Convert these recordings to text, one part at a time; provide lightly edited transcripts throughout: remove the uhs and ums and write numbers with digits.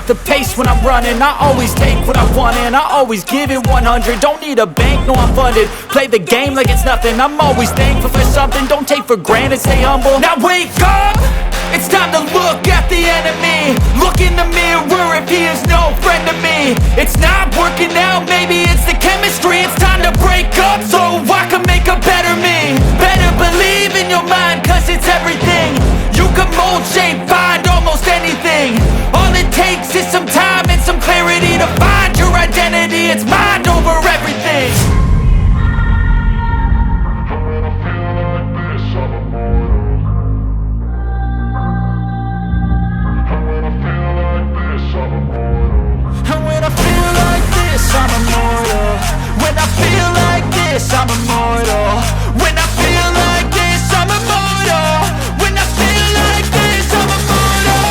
the pace when I'm running. I always take what I want and I always give it 100. Don't need a bank, no I'm funded. Play the game like it's nothing. I'm always thankful for something. Don't take for granted, stay humble. Now wake up! It's time to look at the enemy. Look in the mirror if he is no friend to me. It's not working out, maybe it's the chemistry. It's time to break up so I can make a better me. Better believe in your mind, cause it's everything. You can mold, shape, find almost anything. All it takes is some time and some clarity to find your identity. It's mind over everything. I'm immortal. When I feel like this, I'm immortal. When I feel like this, I'm immortal. When I feel like this, I'm immortal.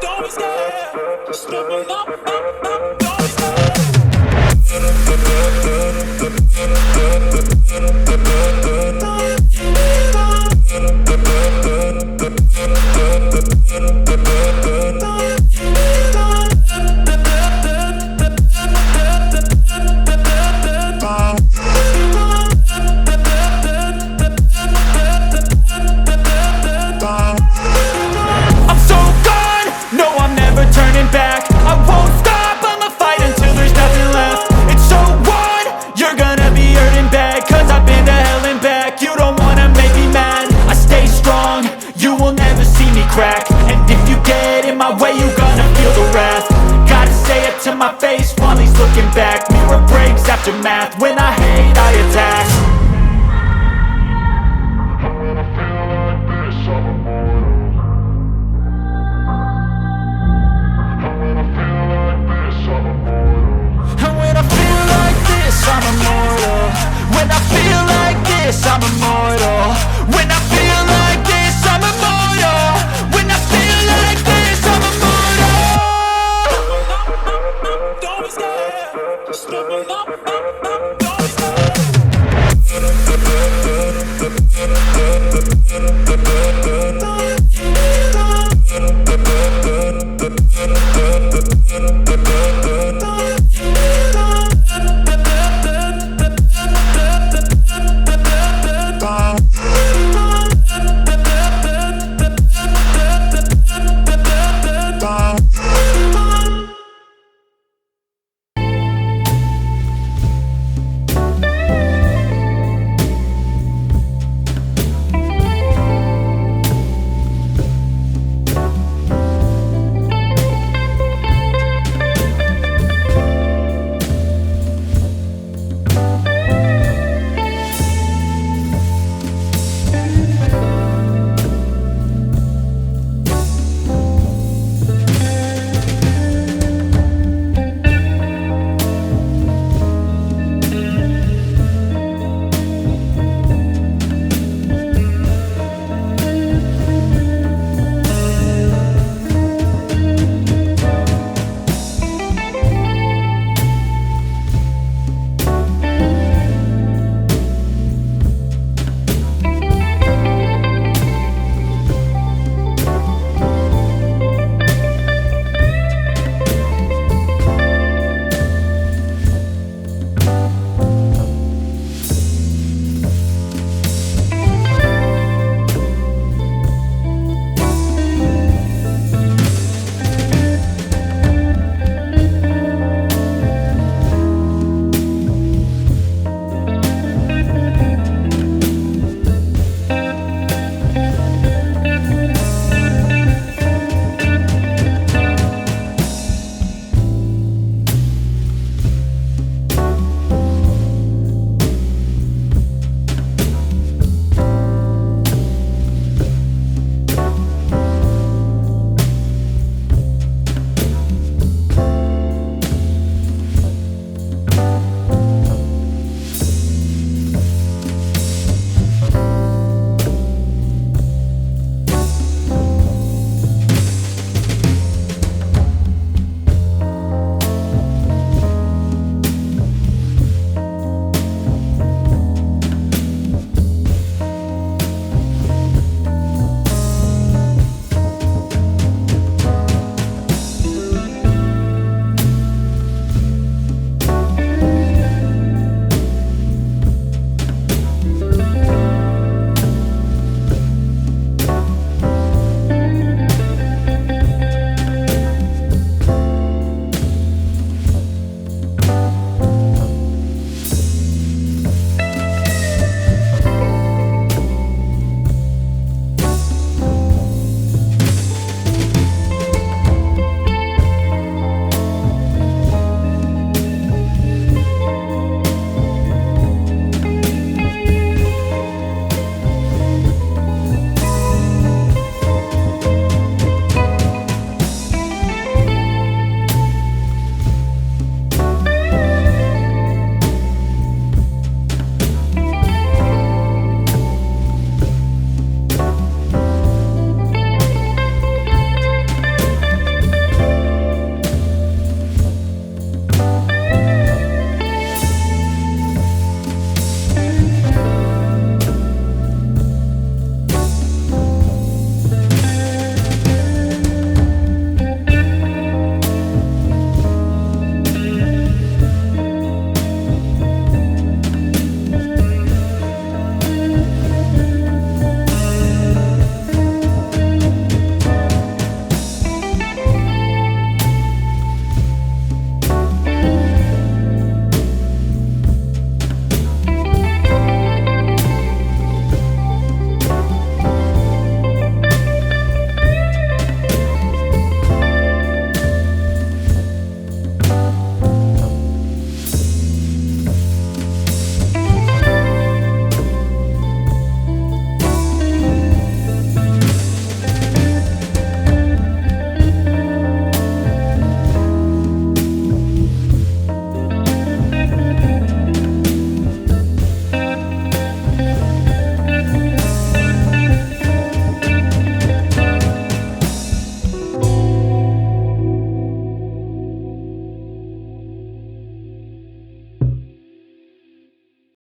Don't be scared. Just level up. Don't be scared. To my face while he's looking back. Mirror breaks after math. When I hate, I attack. When I feel like this, I'm immortal. When I feel like this, I'm immortal. When I feel like this, I'm immortal. When I feel like this, I'm